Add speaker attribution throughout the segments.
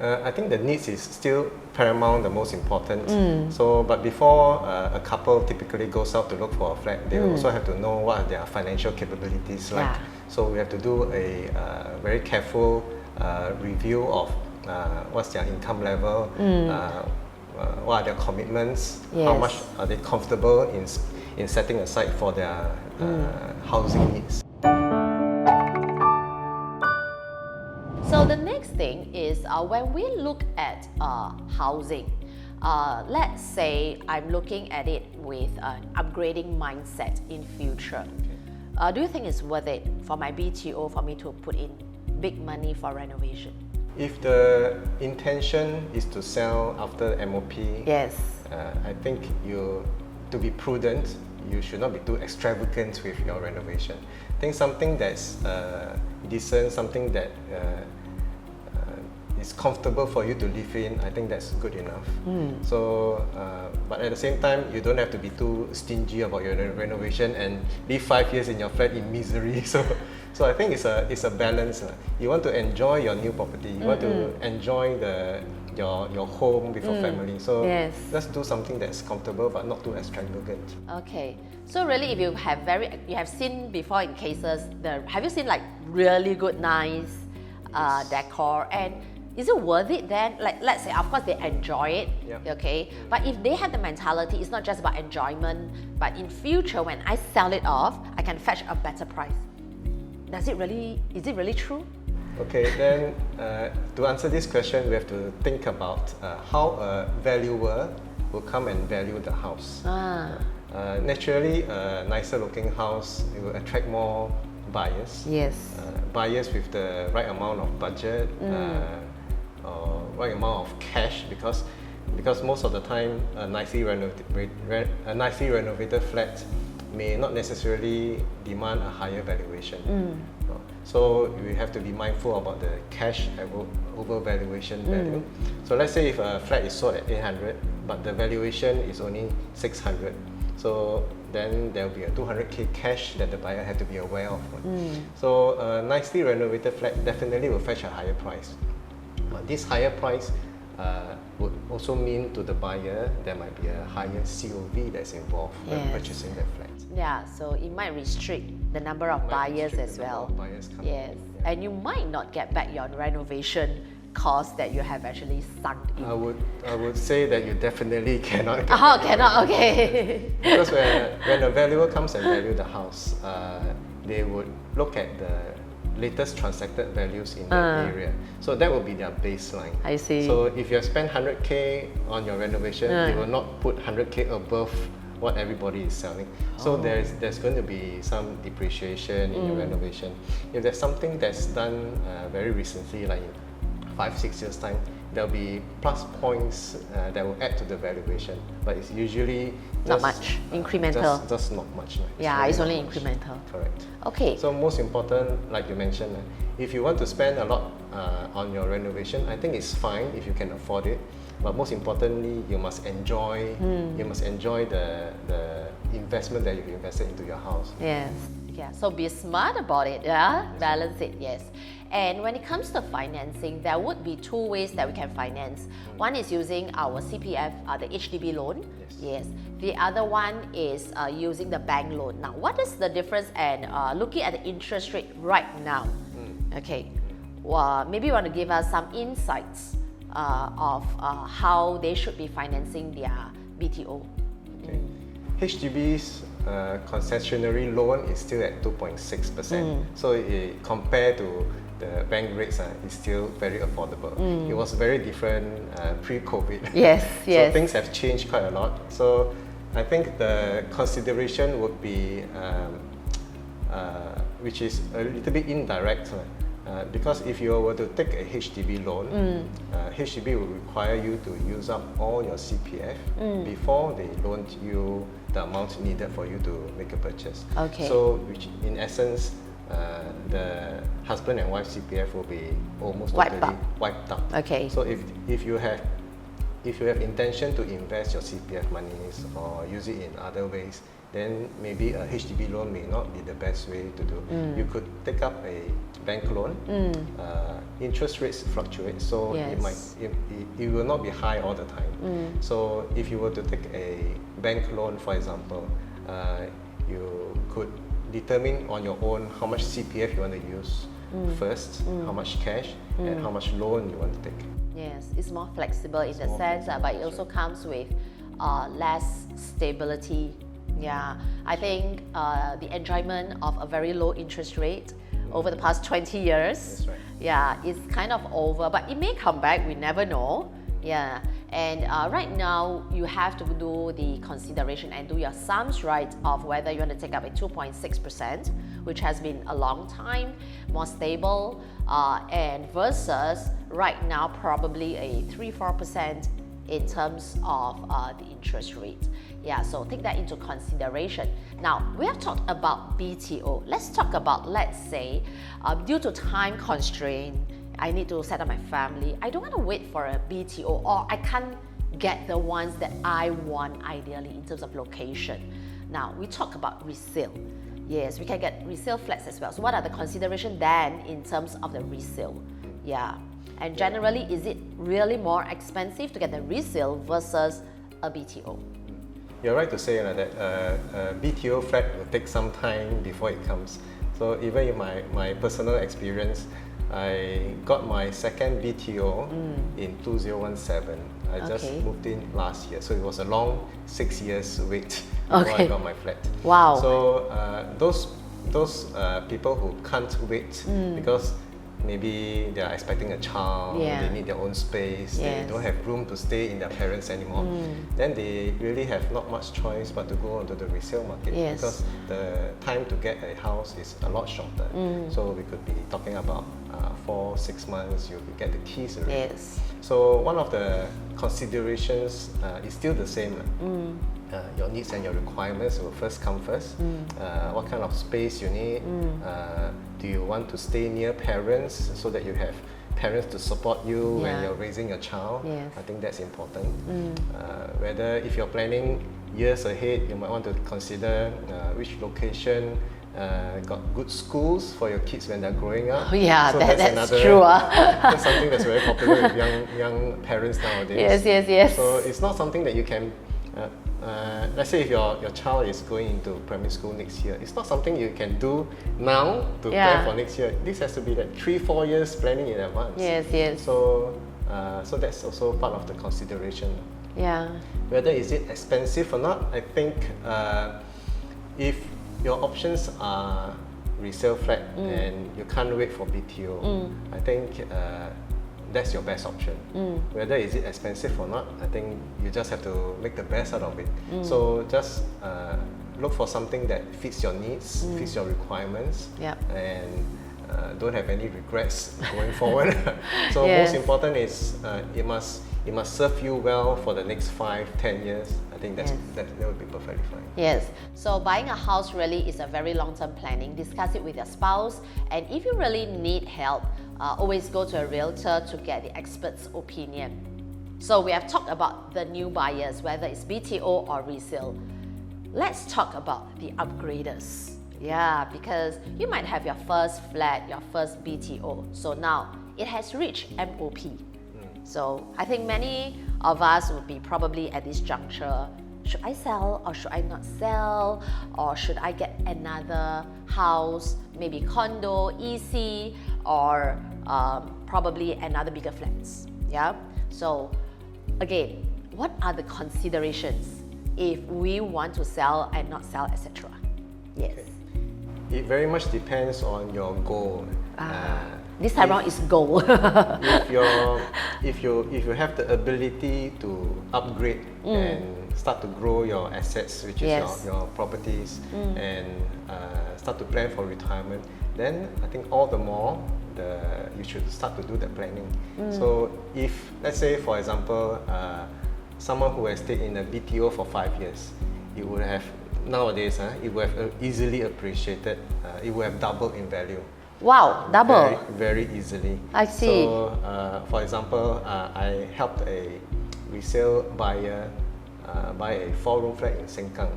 Speaker 1: I think the needs is still paramount, the most important. So, but before a couple typically goes out to look for a flat, they also have to know what are their financial capabilities like.
Speaker 2: Yeah.
Speaker 1: So we have to do a very careful review of what's their income level, what are their commitments, how much are they comfortable in setting aside for their housing needs.
Speaker 2: So the next thing is when we look at housing, let's say I'm looking at it with an upgrading mindset in future. Do you think it's worth it for my BTO for me to put in big money for renovation?
Speaker 1: If the intention is to sell after MOP,
Speaker 2: Yes.
Speaker 1: I think to be prudent, you should not be too extravagant with your renovation. I think something that's decent, something that is comfortable for you to live in, I think that's good enough. So, but at the same time, you don't have to be too stingy about your renovation and live 5 years in your flat in misery. So I think it's a balance. You want to enjoy your new property. You want to enjoy your home with your family. So let's do something that's comfortable but not too extravagant.
Speaker 2: Okay. So really, if you have seen before in cases, have you seen like really good, nice decor, and is it worth it then? Like, let's say, of course, they enjoy it, okay? But if they have the mentality, it's not just about enjoyment, but in future, when I sell it off, I can fetch a better price. Is it really true?
Speaker 1: Okay, then to answer this question, we have to think about how a valuer will come and value the house. Naturally, a nicer looking house, it will attract more buyers.
Speaker 2: Yes.
Speaker 1: Buyers with the right amount of budget, or right amount of cash, because most of the time a nicely renovated flat may not necessarily demand a higher valuation. So we have to be mindful about the cash over valuation value. So let's say if a flat is sold at 800, but the valuation is only 600. So then there will be a 200k cash that the buyer had to be aware of. So a nicely renovated flat definitely will fetch a higher price. But this higher price would also mean to the buyer there might be a higher COV that's involved when purchasing that flat.
Speaker 2: Yeah, so it might restrict the number of buyers as well. Yes, and you might not get back your renovation cost that you have actually sunk in.
Speaker 1: I would say that you definitely cannot.
Speaker 2: Cannot. Okay.
Speaker 1: Because when a valuer comes and value the house, they would look at the latest transacted values in that area. So that will be their baseline.
Speaker 2: I see.
Speaker 1: So if you have spent 100k on your renovation, they will not put 100k above what everybody is selling. So there's going to be some depreciation in your renovation. If there's something that's done very recently, like in 5-6 years time, there'll be plus points that will add to the valuation, but it's usually
Speaker 2: not much, incremental.
Speaker 1: Just not much.
Speaker 2: It's only incremental.
Speaker 1: Correct.
Speaker 2: Okay.
Speaker 1: So most important, like you mentioned, if you want to spend a lot on your renovation, I think it's fine if you can afford it. But most importantly, you must enjoy. You must enjoy the investment that you've invested into your house.
Speaker 2: Yes. Yeah. So be smart about it. Yeah. Balance it. Yes. And when it comes to financing, there would be two ways that we can finance. One is using our CPF, the HDB loan. Yes. The other one is using the bank loan. Now, what is the difference? And looking at the interest rate right now, okay. Maybe you want to give us some insights of how they should be financing their BTO.
Speaker 1: Okay. HDB's concessionary loan is still at 2.6%. So compared to the bank rates, it's still very affordable. It was very different pre-COVID.
Speaker 2: Yes.
Speaker 1: So things have changed quite a lot. So I think the consideration would be, which is a little bit indirect, because if you were to take a HDB loan, HDB will require you to use up all your CPF before they loan you the amount needed for you to make a purchase.
Speaker 2: Okay.
Speaker 1: So, which in essence, the husband and wife CPF will be almost totally wiped out.
Speaker 2: Okay.
Speaker 1: So if you have intention to invest your CPF monies or use it in other ways, then maybe a HDB loan may not be the best way to do. You could take up a bank loan, interest rates fluctuate, so
Speaker 2: Yes.
Speaker 1: it will not be high all the time. So if you were to take a bank loan, for example, you could determine on your own how much CPF you want to use first, how much cash, and how much loan you want to take.
Speaker 2: Yes, it's more flexible in the sense, but it also comes with less stability. Yeah, I think the enjoyment of a very low interest rate over the past 20 years,
Speaker 1: That's right.
Speaker 2: yeah, it's kind of over, but it may come back, we never know. Yeah, and right now you have to do the consideration and do your sums right of whether you want to take up a 2.6%, which has been a long time, more stable, and versus right now probably a 3-4% in terms of the interest rate. Yeah, so take that into consideration. Now, we have talked about BTO. Let's talk about, let's say, due to time constraint, I need to set up my family. I don't want to wait for a BTO, or I can't get the ones that I want ideally in terms of location. Now, we talk about resale. Yes, we can get resale flats as well. So what are the considerations then in terms of the resale? Yeah. And generally, is it really more expensive to get the resale versus a BTO?
Speaker 1: You're right to say that a BTO flat will take some time before it comes. So even in my personal experience, I got my second BTO in 2017. I just moved in last year, so it was a long 6 years wait before I got my flat.
Speaker 2: Wow.
Speaker 1: So those people who can't wait because maybe they are expecting a child, they need their own space, they don't have room to stay in their parents anymore, then they really have not much choice but to go onto the resale market because the time to get a house is a lot shorter. So we could be talking about 4-6 months, you will get the keys already.
Speaker 2: Yes.
Speaker 1: So one of the considerations is still the same. Your needs and your requirements will first come first. What kind of space you need? Do you want to stay near parents so that you have parents to support you when you're raising your child?
Speaker 2: Yes.
Speaker 1: I think that's important. Whether if you're planning years ahead, you might want to consider which location got good schools for your kids when they're growing up.
Speaker 2: Oh, yeah,
Speaker 1: so
Speaker 2: that's true.
Speaker 1: That's something that's very popular with young parents nowadays.
Speaker 2: Yes.
Speaker 1: So it's not something that you can let's say if your child is going into primary school next year, it's not something you can do now to plan for next year. This has to be like 3-4 years planning in advance.
Speaker 2: Yes.
Speaker 1: So that's also part of the consideration.
Speaker 2: Yeah.
Speaker 1: Whether is it expensive or not, I think if your options are resale flat and you can't wait for BTO, I think that's your best option. Whether is it expensive or not, I think you just have to make the best out of it. So just look for something that fits your needs, fits your requirements, and don't have any regrets going forward. So most important is it must serve you well for the next 5-10 years. I think that would be perfectly fine.
Speaker 2: Yes. So buying a house really is a very long-term planning. Discuss it with your spouse, and if you really need help, always go to a realtor to get the expert's opinion. So we have talked about the new buyers, whether it's BTO or resale. Let's talk about the upgraders. Yeah, because you might have your first flat, your first BTO. So now it has reached MOP. So I think many of us would be probably at this juncture, should I sell or should I not sell? Or should I get another house, maybe condo, EC, or probably another bigger flats? Yeah. So again, what are the considerations if we want to sell and not sell, etc.? Yes.
Speaker 1: Okay. It very much depends on your goal.
Speaker 2: This time around is goal.
Speaker 1: if you have the ability to upgrade and start to grow your assets, which is your properties, and start to plan for retirement, then I think all the more you should start to do the planning. So if, let's say for example, someone who has stayed in a BTO for 5 years, it would have nowadays it would have easily appreciated. It would have doubled in value.
Speaker 2: Wow, double.
Speaker 1: Very easily.
Speaker 2: I see.
Speaker 1: So, for example, I helped a resale buyer buy a 4-room flat in Sengkang.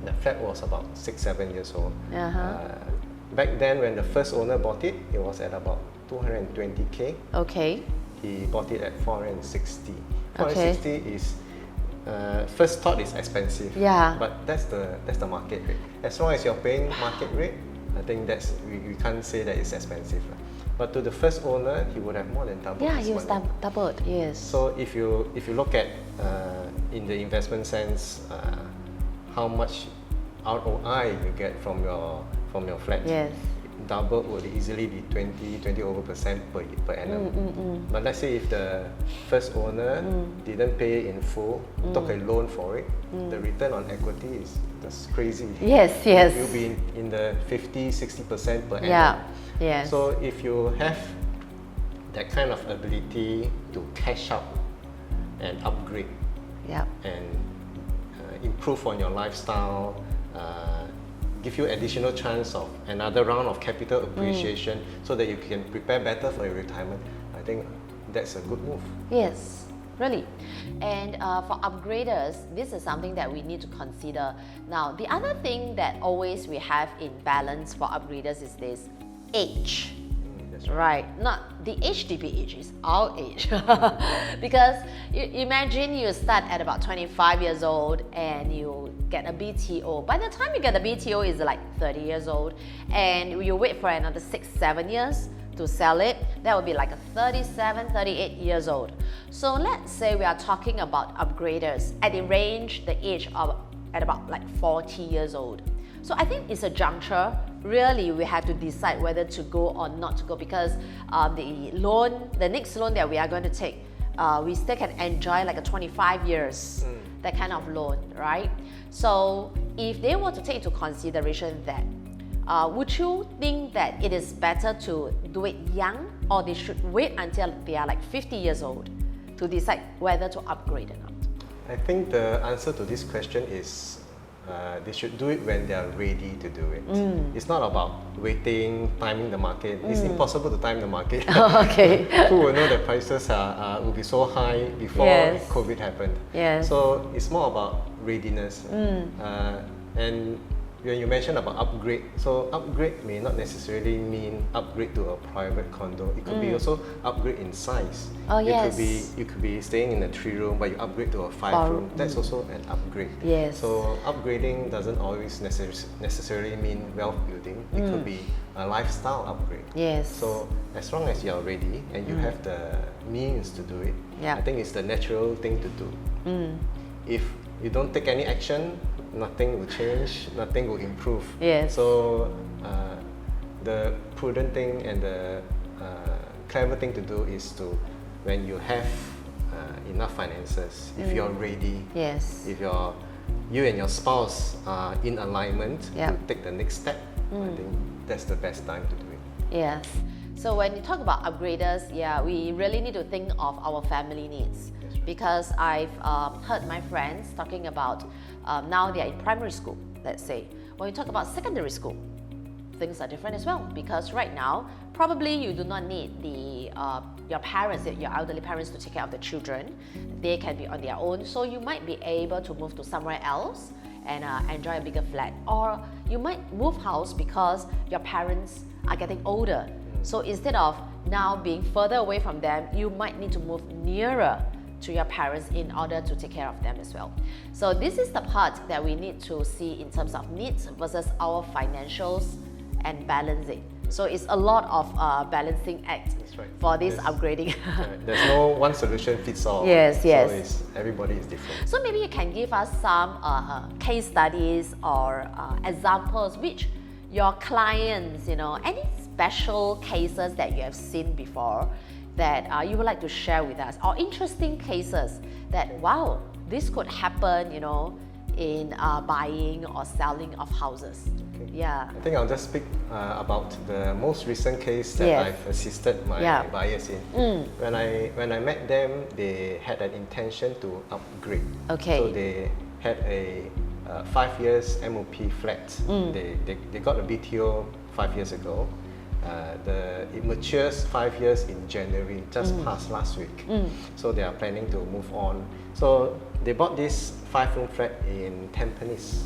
Speaker 1: The flat was about 6-7 years old. back then when the first owner bought it, it was at about 220k.
Speaker 2: Okay.
Speaker 1: He bought it at 460.
Speaker 2: Okay.
Speaker 1: 460 is first thought is expensive.
Speaker 2: Yeah.
Speaker 1: But that's the market rate. As long as you're paying market rate, I think that's we can't say that it's expensive. But to the first owner, he would have more than doubled.
Speaker 2: Yeah,
Speaker 1: his
Speaker 2: he was
Speaker 1: money.
Speaker 2: doubled. Yes.
Speaker 1: So if you look at in the investment sense, how much ROI you get from your flat,
Speaker 2: Yes.
Speaker 1: double would easily be 20% over per annum. But let's say if the first owner didn't pay in full, took a loan for it, the return on equity is just crazy.
Speaker 2: Yes, yes.
Speaker 1: You'll be in the 50-60% per annum.
Speaker 2: Yeah. Yes.
Speaker 1: So if you have that kind of ability to cash out and upgrade
Speaker 2: Yeah.
Speaker 1: and improve on your lifestyle, give you additional chance of another round of capital appreciation so that you can prepare better for your retirement, I think that's a good move.
Speaker 2: Yes, really. And for upgraders, this is something that we need to consider. Now, the other thing that always we have in balance for upgraders is this age.
Speaker 1: That's right.
Speaker 2: Right, not the HDB age, is our age. Because imagine you start at about 25 years old and you get a BTO. By the time you get a BTO, it's like 30 years old, and you wait for another 6-7 years to sell it, that would be like a 37-38 years old. So let's say we are talking about upgraders at the range, the age of at about like 40 years old. So I think it's a juncture. Really, we have to decide whether to go or not to go, because the next loan that we are going to take, we still can enjoy like a 25 years, that kind of loan, right? So if they were to take into consideration that, would you think that it is better to do it young, or they should wait until they are like 50 years old to decide whether to upgrade or not?
Speaker 1: I think the answer to this question is they should do it when they are ready to do it. It's not about waiting, timing the market. It's impossible to time the market.
Speaker 2: Okay.
Speaker 1: Who will know the prices will be so high before
Speaker 2: Yes.
Speaker 1: COVID happened?
Speaker 2: Yes.
Speaker 1: So it's more about readiness. And when you mentioned about upgrade, so upgrade may not necessarily mean upgrade to a private condo. It could be also upgrade in size.
Speaker 2: Oh,
Speaker 1: you
Speaker 2: yes.
Speaker 1: you could be staying in a 3-room, but you upgrade to a 5-room. That's also an upgrade.
Speaker 2: Yes.
Speaker 1: So upgrading doesn't always necessarily mean wealth building. It could be a lifestyle upgrade.
Speaker 2: Yes.
Speaker 1: So as long as you're ready and you have the means to do it,
Speaker 2: Yeah.
Speaker 1: I think it's the natural thing to do. If you don't take any action, nothing will change, nothing will improve.
Speaker 2: Yes.
Speaker 1: So the prudent thing and the clever thing to do is to, when you have enough finances, if you're ready,
Speaker 2: Yes.
Speaker 1: if you and your spouse are in alignment
Speaker 2: Yeah.
Speaker 1: to take the next step, I think that's the best time to do it.
Speaker 2: Yes. So when you talk about upgraders, yeah, we really need to think of our family needs.
Speaker 1: That's right.
Speaker 2: Because I've heard my friends talking about now they are in primary school, let's say. When you talk about secondary school, things are different as well. Because right now, probably you do not need your parents, your elderly parents, to take care of the children. They can be on their own. So you might be able to move to somewhere else and enjoy a bigger flat. Or you might move house because your parents are getting older. So instead of now being further away from them, you might need to move nearer to your parents in order to take care of them as well. So this is the part that we need to see in terms of needs versus our financials and balancing. So it's a lot of balancing act
Speaker 1: That's right.
Speaker 2: for this
Speaker 1: There's-
Speaker 2: upgrading.
Speaker 1: There's no one solution fits all.
Speaker 2: Yes, yes.
Speaker 1: So everybody is different.
Speaker 2: So maybe you can give us some case studies or examples which your clients, any special cases that you have seen before that you would like to share with us, or interesting cases that, wow, this could happen, in buying or selling of houses.
Speaker 1: Okay.
Speaker 2: Yeah.
Speaker 1: I think I'll just speak about the most recent case that
Speaker 2: Yes.
Speaker 1: I've assisted my
Speaker 2: Yeah.
Speaker 1: buyers in. When I met them, they had an intention to upgrade.
Speaker 2: Okay.
Speaker 1: So they had a 5 years MOP flat. They got a BTO 5 years ago. It matures 5 years in January, just passed last week. So they are planning to move on. So they bought this 5-room flat in Tampines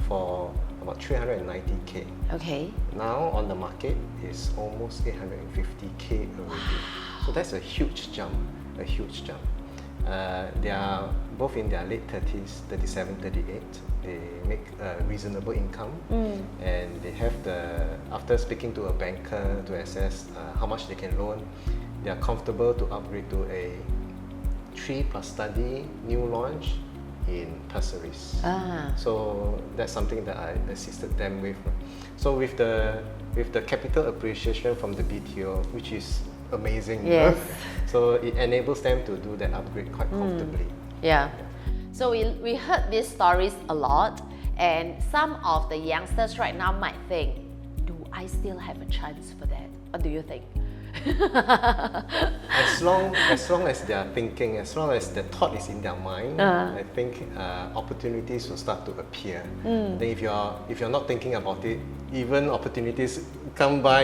Speaker 1: for about 390K.
Speaker 2: Okay.
Speaker 1: Now on the market is almost 850K already. So that's a huge jump, a huge jump. They are both in their late 30s, 37, 38. They make a reasonable income, and they have after speaking to a banker to assess how much they can loan, they are comfortable to upgrade to a 3+ study new launch in Pasir Ris. So that's something that I assisted them with. So with the capital appreciation from the BTO, which is amazing,
Speaker 2: yes.
Speaker 1: So it enables them to do that upgrade quite comfortably.
Speaker 2: Yeah. So we heard these stories a lot, and some of the youngsters right now might think, do I still have a chance for that? What do you think?
Speaker 1: As long as they are thinking, as long as the thought is in their mind, I think opportunities will start to appear. I think if you're not thinking about it, even opportunities come by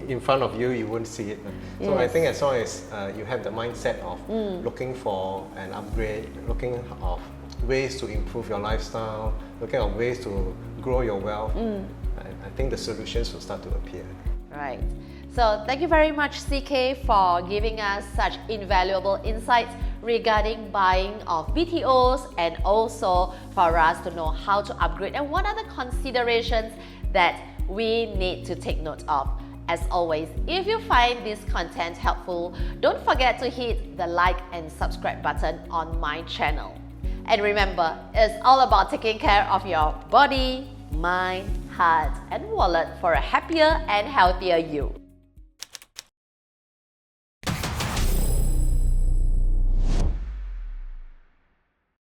Speaker 1: in front of you, you won't see it. So I think as long as you have the mindset of looking for an upgrade, looking of ways to improve your lifestyle, looking at ways to grow your wealth, I think the solutions will start to appear.
Speaker 2: Right. So thank you very much, CK, for giving us such invaluable insights regarding buying of BTOs, and also for us to know how to upgrade and what are the considerations that we need to take note of. As always, if you find this content helpful, don't forget to hit the like and subscribe button on my channel. And remember, it's all about taking care of your body, mind, heart, and wallet for a happier and healthier you.